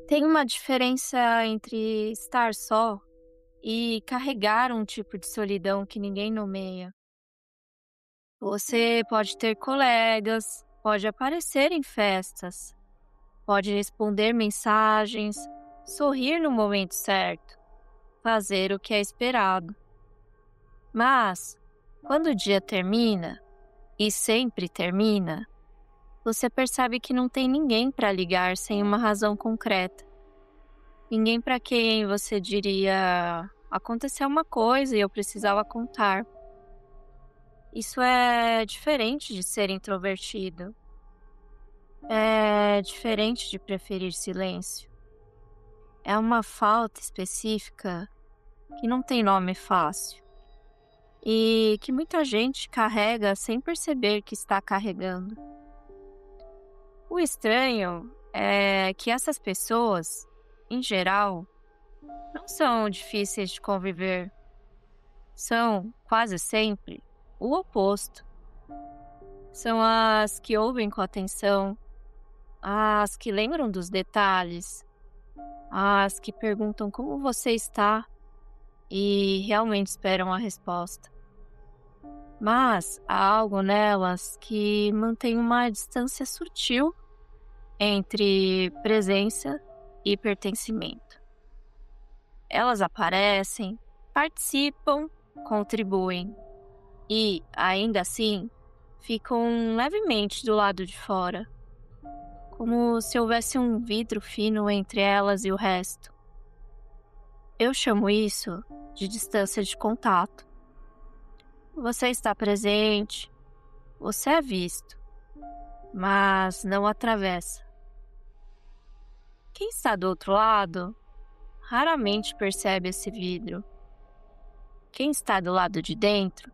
Tem uma diferença entre estar só e carregar um tipo de solidão que ninguém nomeia. Você pode ter colegas, pode aparecer em festas, pode responder mensagens, sorrir no momento certo, fazer o que é esperado. Mas, quando o dia termina, e sempre termina, você percebe que não tem ninguém para ligar sem uma razão concreta. Ninguém para quem você diria: aconteceu uma coisa e eu precisava contar. Isso é diferente de ser introvertido. É diferente de preferir silêncio. É uma falta específica que não tem nome fácil e que muita gente carrega sem perceber que está carregando. O estranho é que essas pessoas, em geral, não são difíceis de conviver. São, quase sempre, o oposto. São as que ouvem com atenção, as que lembram dos detalhes, as que perguntam como você está e realmente esperam a resposta. Mas há algo nelas que mantém uma distância sutil entre presença e pertencimento. Elas aparecem, participam, contribuem e, ainda assim, ficam levemente do lado de fora, como se houvesse um vidro fino entre elas e o resto. Eu chamo isso de distância de contato. Você está presente, você é visto, mas não atravessa. Quem está do outro lado raramente percebe esse vidro. Quem está do lado de dentro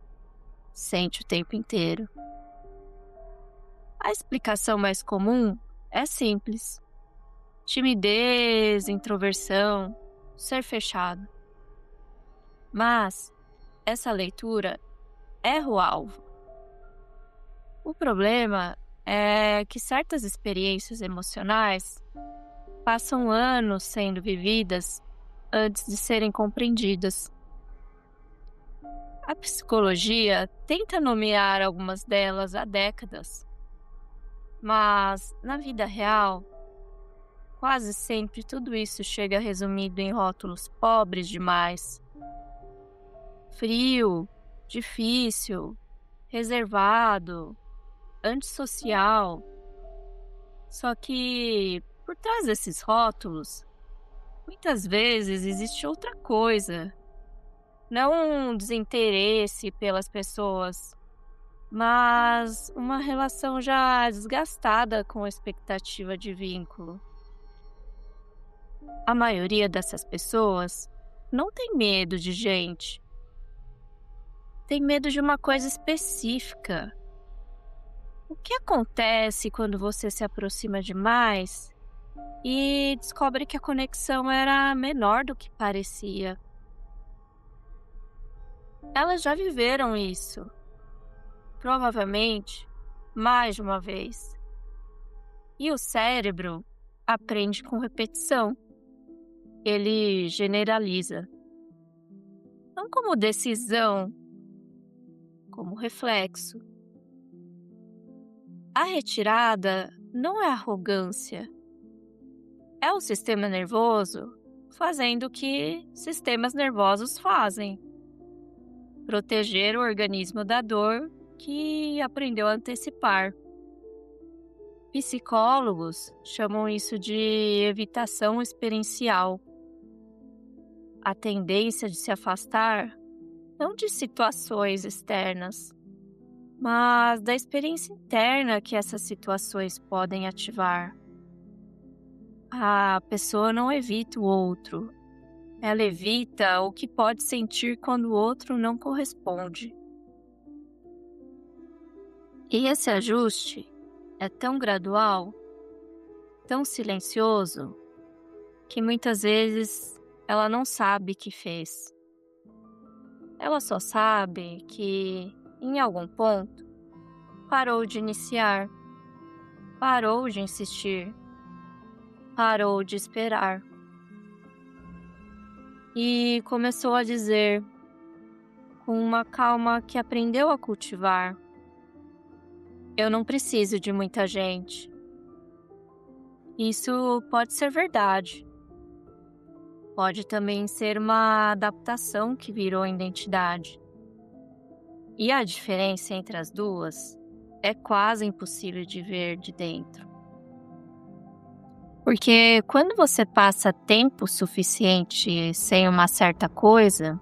sente o tempo inteiro. A explicação mais comum é simples: timidez, introversão, ser fechado. Mas essa leitura erra o alvo. O problema é que certas experiências emocionais passam anos sendo vividas antes de serem compreendidas. A psicologia tenta nomear algumas delas há décadas, mas na vida real, quase sempre tudo isso chega resumido em rótulos pobres demais. Frio, difícil, reservado, antissocial. Só que, por trás desses rótulos, muitas vezes existe outra coisa. Não um desinteresse pelas pessoas, mas uma relação já desgastada com a expectativa de vínculo. A maioria dessas pessoas não tem medo de gente, tem medo de uma coisa específica. O que acontece quando você se aproxima demais e descobre que a conexão era menor do que parecia? Elas já viveram isso, provavelmente mais de uma vez. E o cérebro aprende com repetição. Ele generaliza. Não como decisão, como reflexo. A retirada não é arrogância. É o sistema nervoso fazendo o que sistemas nervosos fazem: proteger o organismo da dor que aprendeu a antecipar. Psicólogos chamam isso de evitação experiencial. A tendência de se afastar não de situações externas, mas da experiência interna que essas situações podem ativar. A pessoa não evita o outro, ela evita o que pode sentir quando o outro não corresponde. E esse ajuste é tão gradual, tão silencioso, que muitas vezes ela não sabe que fez. Ela só sabe que, em algum ponto, parou de iniciar, parou de insistir, parou de esperar e começou a dizer, com uma calma que aprendeu a cultivar: eu não preciso de muita gente. Isso pode ser verdade. Pode também ser uma adaptação que virou identidade. E a diferença entre as duas é quase impossível de ver de dentro. Porque quando você passa tempo suficiente sem uma certa coisa,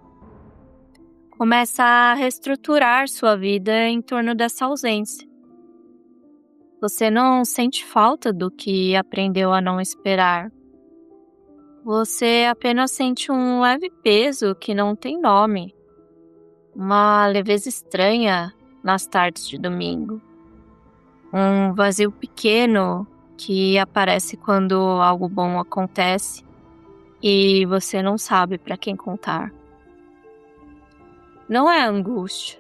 começa a reestruturar sua vida em torno dessa ausência. Você não sente falta do que aprendeu a não esperar. Você apenas sente um leve peso que não tem nome. Uma leveza estranha nas tardes de domingo. Um vazio pequeno que aparece quando algo bom acontece e você não sabe para quem contar. Não é angústia.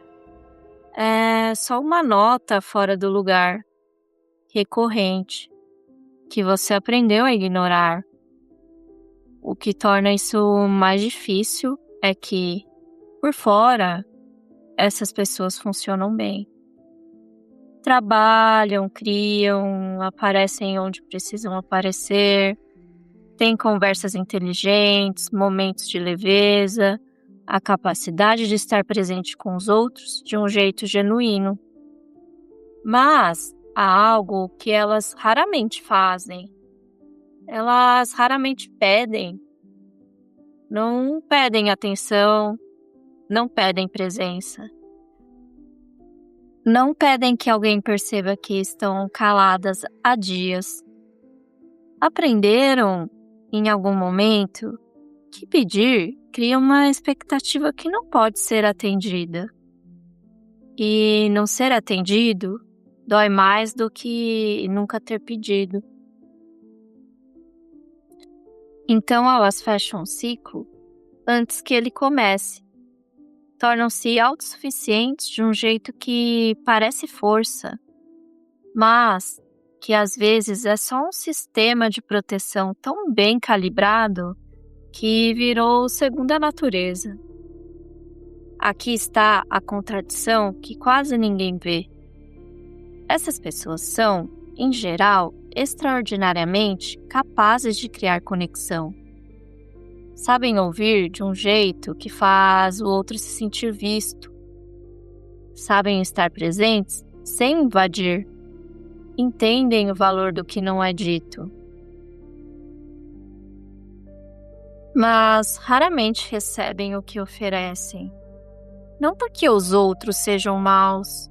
É só uma nota fora do lugar, recorrente, que você aprendeu a ignorar. O que torna isso mais difícil é que, por fora, essas pessoas funcionam bem. Trabalham, criam, aparecem onde precisam aparecer, têm conversas inteligentes, momentos de leveza, a capacidade de estar presente com os outros de um jeito genuíno. Mas há algo que elas raramente fazem. Elas raramente pedem. Não pedem atenção, não pedem presença. Não pedem que alguém perceba que estão caladas há dias. Aprenderam, em algum momento, que pedir cria uma expectativa que não pode ser atendida. E não ser atendido dói mais do que nunca ter pedido. Então elas fecham um ciclo antes que ele comece. Tornam-se autossuficientes de um jeito que parece força, mas que às vezes é só um sistema de proteção tão bem calibrado que virou segunda natureza. Aqui está a contradição que quase ninguém vê. Essas pessoas são, em geral, extraordinariamente capazes de criar conexão. Sabem ouvir de um jeito que faz o outro se sentir visto. Sabem estar presentes sem invadir. Entendem o valor do que não é dito. Mas raramente recebem o que oferecem. Não porque os outros sejam maus,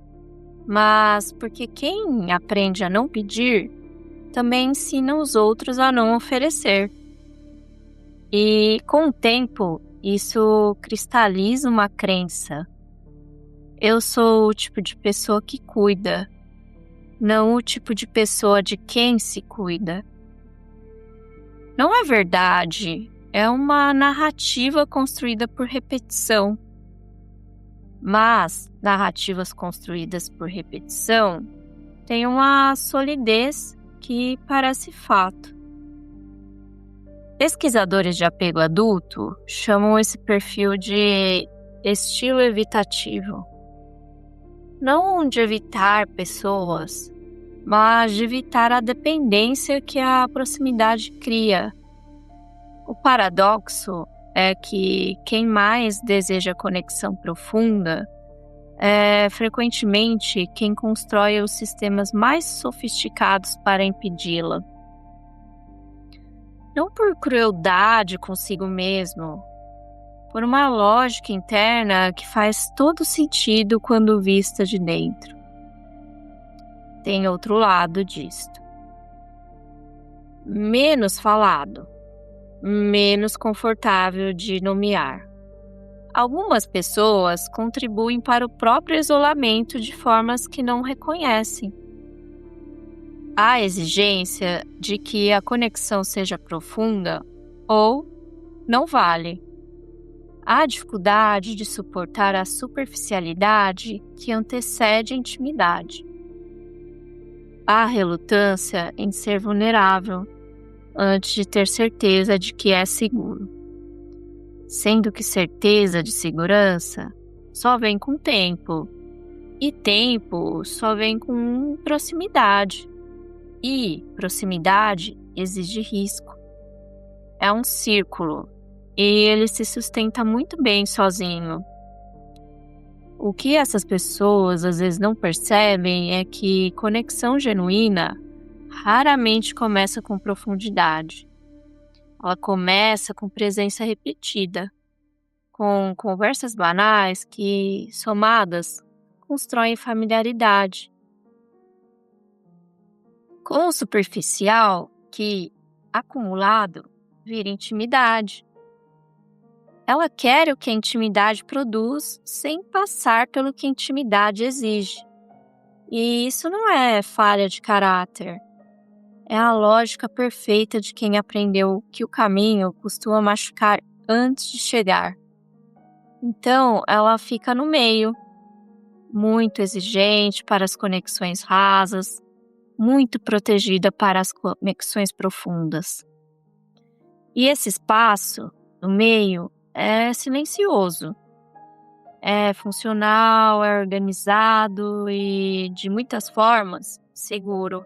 mas porque quem aprende a não pedir também ensina os outros a não oferecer. E com o tempo, isso cristaliza uma crença. Eu sou o tipo de pessoa que cuida, não o tipo de pessoa de quem se cuida. Não é verdade, é uma narrativa construída por repetição. Mas narrativas construídas por repetição têm uma solidez que parece fato. Pesquisadores de apego adulto chamam esse perfil de estilo evitativo. Não de evitar pessoas, mas de evitar a dependência que a proximidade cria. O paradoxo é que quem mais deseja conexão profunda é frequentemente quem constrói os sistemas mais sofisticados para impedi-la. Não por crueldade consigo mesmo, por uma lógica interna que faz todo sentido quando vista de dentro. Tem outro lado disto. Menos falado, menos confortável de nomear. Algumas pessoas contribuem para o próprio isolamento de formas que não reconhecem. Há a exigência de que a conexão seja profunda ou não vale. Há a dificuldade de suportar a superficialidade que antecede a intimidade. Há a relutância em ser vulnerável, antes de ter certeza de que é seguro. Sendo que certeza de segurança só vem com tempo, e tempo só vem com proximidade, e proximidade exige risco. É um círculo, e ele se sustenta muito bem sozinho. O que essas pessoas às vezes não percebem é que conexão genuína raramente começa com profundidade. Ela começa com presença repetida, com conversas banais que, somadas, constroem familiaridade. Com o superficial, que, acumulado, vira intimidade. Ela quer o que a intimidade produz sem passar pelo que a intimidade exige. E isso não é falha de caráter. É a lógica perfeita de quem aprendeu que o caminho costuma machucar antes de chegar. Então, ela fica no meio, muito exigente para as conexões rasas, muito protegida para as conexões profundas. E esse espaço, no meio, é silencioso, é funcional, é organizado e, de muitas formas, seguro.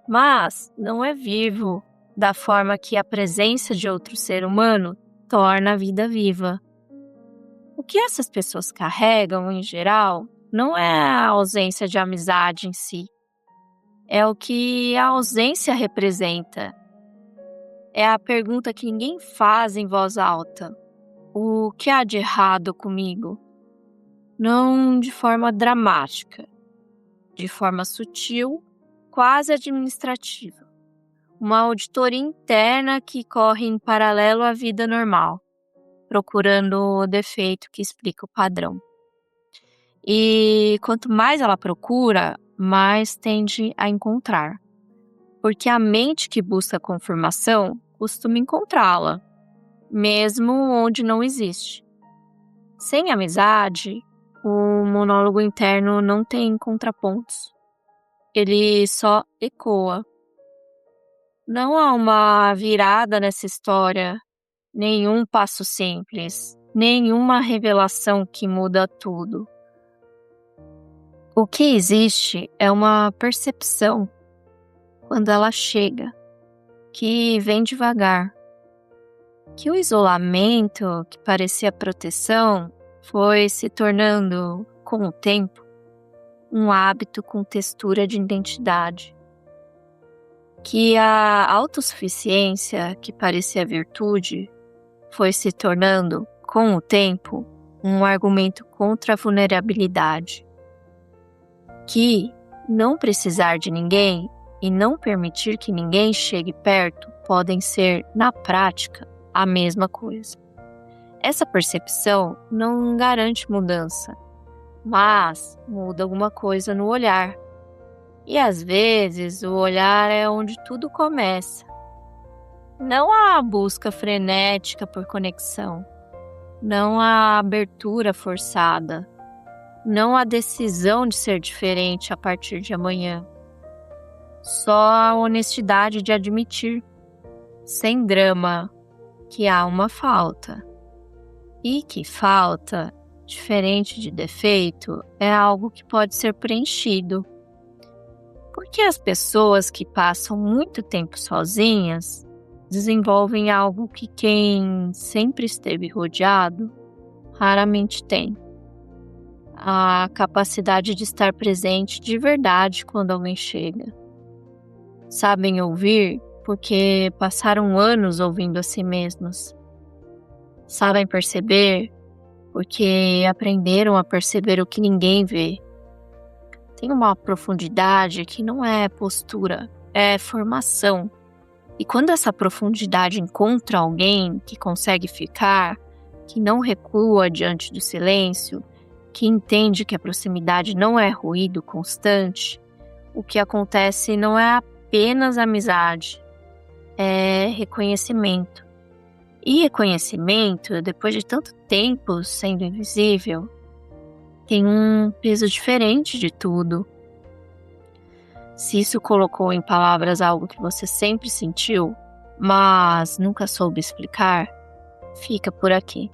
Mas não é vivo da forma que a presença de outro ser humano torna a vida viva. O que essas pessoas carregam, em geral, não é a ausência de amizade em si. É o que a ausência representa. É a pergunta que ninguém faz em voz alta. O que há de errado comigo? Não de forma dramática, de forma sutil, quase administrativa. Uma auditoria interna que corre em paralelo à vida normal, procurando o defeito que explica o padrão. E quanto mais ela procura, mais tende a encontrar. Porque a mente que busca confirmação costuma encontrá-la, mesmo onde não existe. Sem amizade, o monólogo interno não tem contrapontos. Ele só ecoa. Não há uma virada nessa história, nenhum passo simples, nenhuma revelação que muda tudo. O que existe é uma percepção, quando ela chega, que vem devagar. Que o isolamento, que parecia proteção, foi se tornando, com o tempo, um hábito com textura de identidade. Que a autossuficiência, que parecia virtude, foi se tornando, com o tempo, um argumento contra a vulnerabilidade. Que não precisar de ninguém e não permitir que ninguém chegue perto podem ser, na prática, a mesma coisa. Essa percepção não garante mudança, mas muda alguma coisa no olhar. E às vezes o olhar é onde tudo começa. Não a busca frenética por conexão, não a abertura forçada, não a decisão de ser diferente a partir de amanhã. Só a honestidade de admitir, sem drama, que há uma falta. E que falta, diferente de defeito, é algo que pode ser preenchido. Porque as pessoas que passam muito tempo sozinhas desenvolvem algo que quem sempre esteve rodeado raramente tem. A capacidade de estar presente de verdade quando alguém chega. Sabem ouvir porque passaram anos ouvindo a si mesmos. Sabem perceber porque aprenderam a perceber o que ninguém vê. Tem uma profundidade que não é postura, é formação. E quando essa profundidade encontra alguém que consegue ficar, que não recua diante do silêncio, que entende que a proximidade não é ruído constante, o que acontece não é apenas amizade, é reconhecimento. E reconhecimento, depois de tanto tempo sendo invisível, tem um peso diferente de tudo. Se isso colocou em palavras algo que você sempre sentiu, mas nunca soube explicar, fica por aqui.